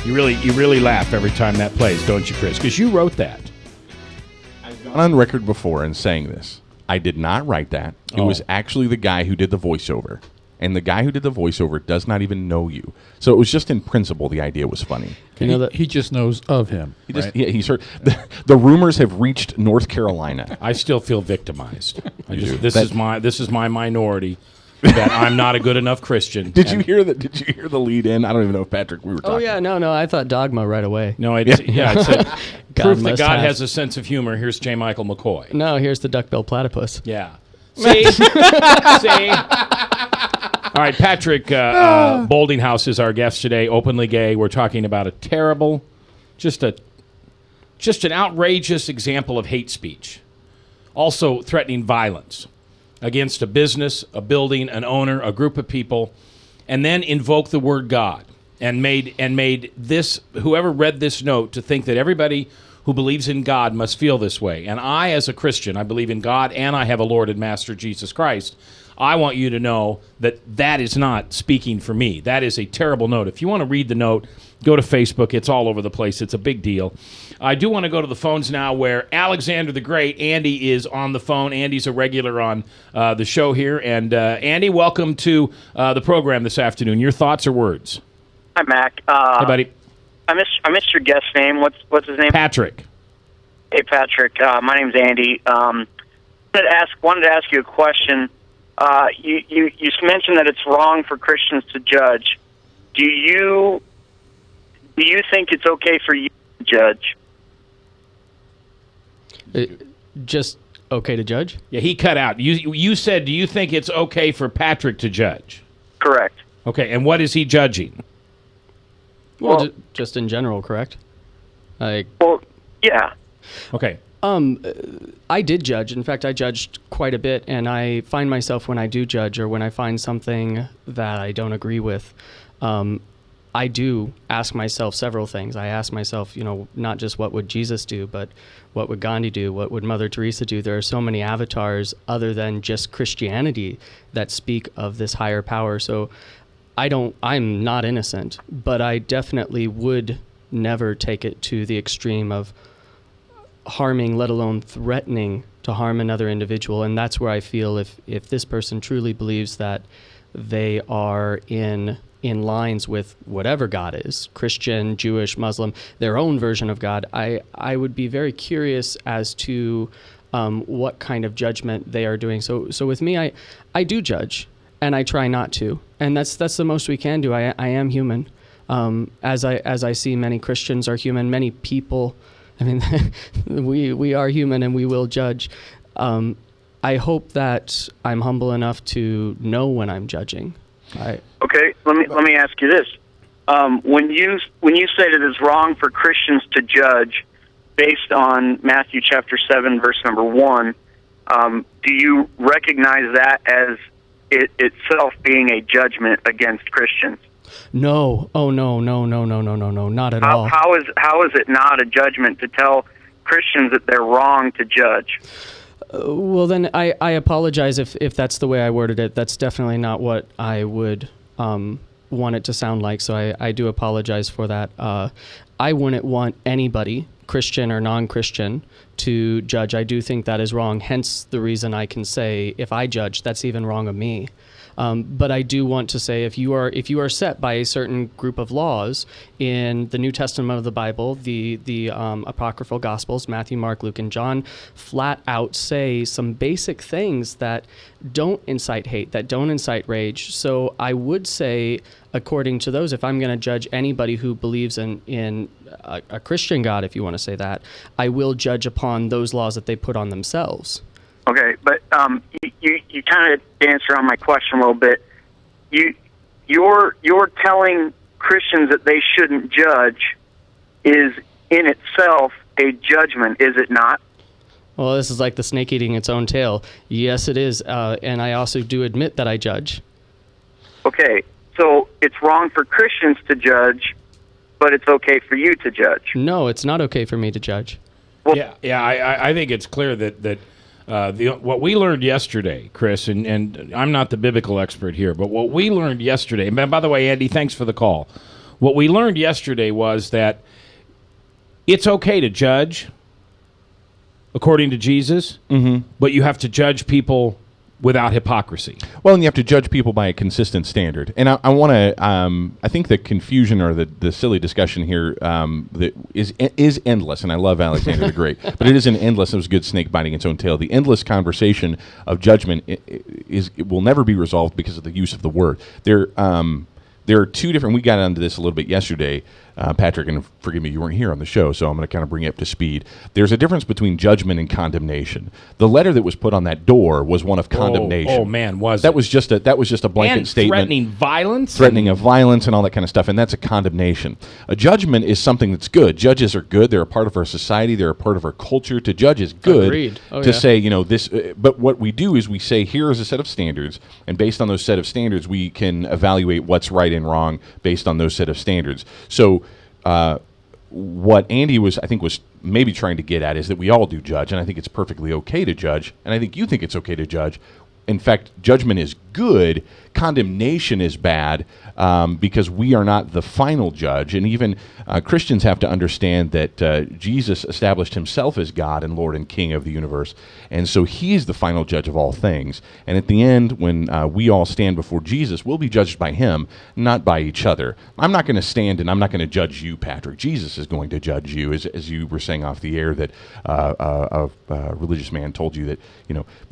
You really laugh every time that plays, don't you, Chris? Because you wrote that. I've gone on record before in saying this. I did not write that. It was actually the guy who did the voiceover. And the guy who did the voiceover does not even know you. So it was just in principle the idea was funny. You know that he just knows of him. He just, yeah, he's heard. The rumors have reached North Carolina. I still feel victimized. This is my minority. That I'm not a good enough Christian. Did you hear that? Did you hear the lead in? I don't even know if Patrick we were talking. Oh yeah, no, I thought dogma right away. No, it said proof that God have. has a sense of humor. Here's J. Michael McCoy. No, here's the duckbill platypus. Yeah. See? See? All right, Patrick Boltinghouse is our guest today, openly gay. We're talking about a terrible, just an outrageous example of hate speech. Also threatening violence against a business, a building, an owner, a group of people, and then invoke the word God and made this, whoever read this note, to think that everybody who believes in God must feel this way. And I, as a Christian, I believe in God and I have a Lord and Master, Jesus Christ. I want you to know that that is not speaking for me. That is a terrible note. If you want to read the note, go to Facebook. It's all over the place. It's a big deal. I do want to go to the phones now where Alexander the Great, Andy, is on the phone. Andy's a regular on the show here. And Andy, welcome to the program this afternoon. Your thoughts or words? Hi, Mac. Hey, buddy. I missed your guest name. What's his name? Patrick. Hey, Patrick. My name's Andy. Wanted to ask you a question. You mentioned that it's wrong for Christians to judge. Do you think it's okay for you to judge? Just okay to judge? Yeah, he cut out. You said, do you think it's okay for Patrick to judge? Correct. Okay, and what is he judging? Well, just in general, correct? Yeah. Okay. I did judge. In fact, I judged quite a bit, and I find myself when I do judge or when I find something that I don't agree with, I do ask myself several things. I ask myself, not just what would Jesus do, but what would Gandhi do? What would Mother Teresa do? There are so many avatars other than just Christianity that speak of this higher power. So I'm not innocent, but I definitely would never take it to the extreme of harming, let alone threatening to harm another individual. And that's where I feel if this person truly believes that they are in lines with whatever God is, Christian, Jewish, Muslim, their own version of God, I would be very curious as to what kind of judgment they are doing. So with me, I do judge, and I try not to. And that's the most we can do. I am human. As I see many Christians are human, many people, I mean, we are human and we will judge. I hope that I'm humble enough to know when I'm judging. Okay, let me ask you this: when you say that it's wrong for Christians to judge based on Matthew chapter 7, verse number 1, do you recognize that as it itself being a judgment against Christians? No. Oh no, not at all. How is it not a judgment to tell Christians that they're wrong to judge? Well, then I apologize if that's the way I worded it. That's definitely not what I would want it to sound like, so I do apologize for that. I wouldn't want anybody, Christian or non-Christian, to judge. I do think that is wrong, hence the reason I can say if I judge, that's even wrong of me. But I do want to say, if you are set by a certain group of laws in the New Testament of the Bible, the apocryphal Gospels, Matthew, Mark, Luke, and John, flat out say some basic things that don't incite hate, that don't incite rage. So I would say, according to those, if I'm going to judge anybody who believes in a Christian God, if you want to say that, I will judge upon those laws that they put on themselves. Okay, but you kind of answer on my question a little bit. You're telling Christians that they shouldn't judge is in itself a judgment, is it not? Well, this is like the snake eating its own tail. Yes, it is, and I also do admit that I judge. Okay, so it's wrong for Christians to judge, but it's okay for you to judge. No, it's not okay for me to judge. Well, I think it's clear that what we learned yesterday, Chris, and I'm not the biblical expert here, but what we learned yesterday, and by the way, Andy, thanks for the call. What we learned yesterday was that it's okay to judge according to Jesus, but you have to judge people without hypocrisy. Well, and you have to judge people by a consistent standard. And I want to, I think the confusion or the silly discussion here that is endless, and I love Alexander the Great, but it is an endless, it was a good snake biting its own tail. The endless conversation of judgment it will never be resolved because of the use of the word. There are two different, we got into this a little bit yesterday, Patrick, and forgive me, you weren't here on the show, so I'm going to kind of bring you up to speed. There's a difference between judgment and condemnation. The letter that was put on that door was one of condemnation. Oh man, that was just a blanket and statement. Threatening violence? Threatening of violence and all that kind of stuff, and that's a condemnation. A judgment is something that's good. Judges are good. They're a part of our society. They're a part of our culture. To judge is good. Agreed. Say, this, but what we do is we say, here is a set of standards, and based on those set of standards, we can evaluate what's right and wrong based on those set of standards. So what Andy was maybe trying to get at is that we all do judge, and I think it's perfectly okay to judge, and I think you think it's okay to judge. In fact, judgment is good. Condemnation is bad because we are not the final judge. And even Christians have to understand that Jesus established himself as God and Lord and King of the universe. And so he is the final judge of all things. And at the end, when we all stand before Jesus, we'll be judged by him, not by each other. I'm not going to stand and I'm not going to judge you, Patrick. Jesus is going to judge you, as you were saying off the air that a religious man told you that,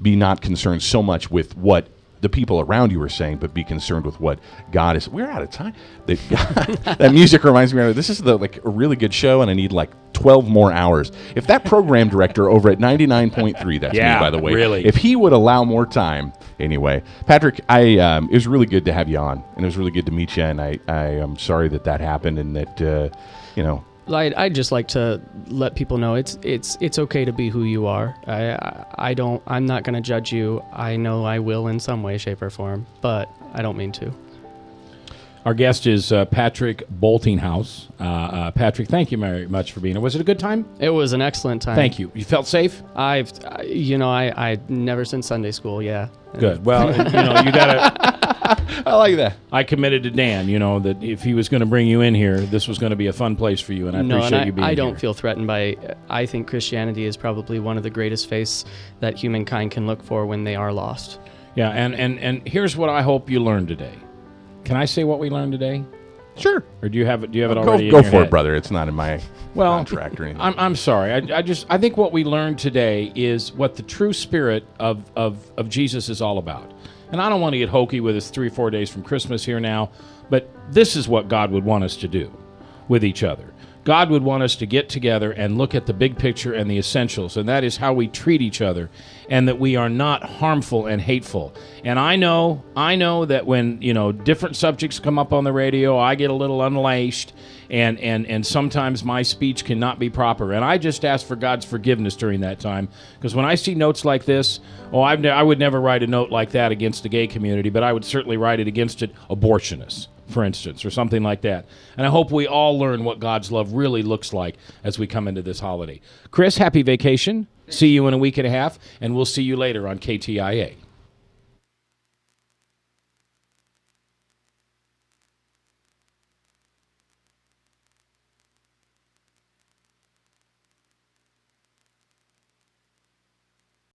be not concerned so much with what the people around you are saying, but be concerned with what God is. We're out of time. That music reminds me of this is a really good show, and I need 12 more hours. If that program director over at 99.3, that's me, by the way, really, if he would allow more time. Anyway, Patrick, it was really good to have you on, and it was really good to meet you, and I am sorry that happened, and that, I'd just like to let people know it's okay to be who you are. I'm not going to judge you. I know I will in some way, shape, or form, but I don't mean to. Our guest is Patrick Boltinghouse. Patrick, thank you very much for being here. Was it a good time? It was an excellent time. Thank you. You felt safe? I never since Sunday school. Yeah. Good. Well, you gotta. I like that. I committed to Dan, that if he was going to bring you in here, this was going to be a fun place for you, and I appreciate you being here. I don't feel threatened by. I think Christianity is probably one of the greatest faiths that humankind can look for when they are lost. Yeah, and here's what I hope you learned today. Can I say what we learned today? Sure. Or do you have it already? Go for it, brother. It's not in my contract or anything. I'm sorry. I think what we learned today is what the true spirit of Jesus is all about. And I don't want to get hokey with us 3 or 4 days from Christmas here now, but this is what God would want us to do with each other. God would want us to get together and look at the big picture and the essentials, and that is how we treat each other, and that we are not harmful and hateful. And I know that when, different subjects come up on the radio, I get a little unlashed, and sometimes my speech cannot be proper. And I just ask for God's forgiveness during that time, because when I see notes like this, I would never write a note like that against the gay community, but I would certainly write it against abortionists, for instance, or something like that. And I hope we all learn what God's love really looks like as we come into this holiday. Chris, happy vacation. See you in a week and a half, and we'll see you later on KTIA.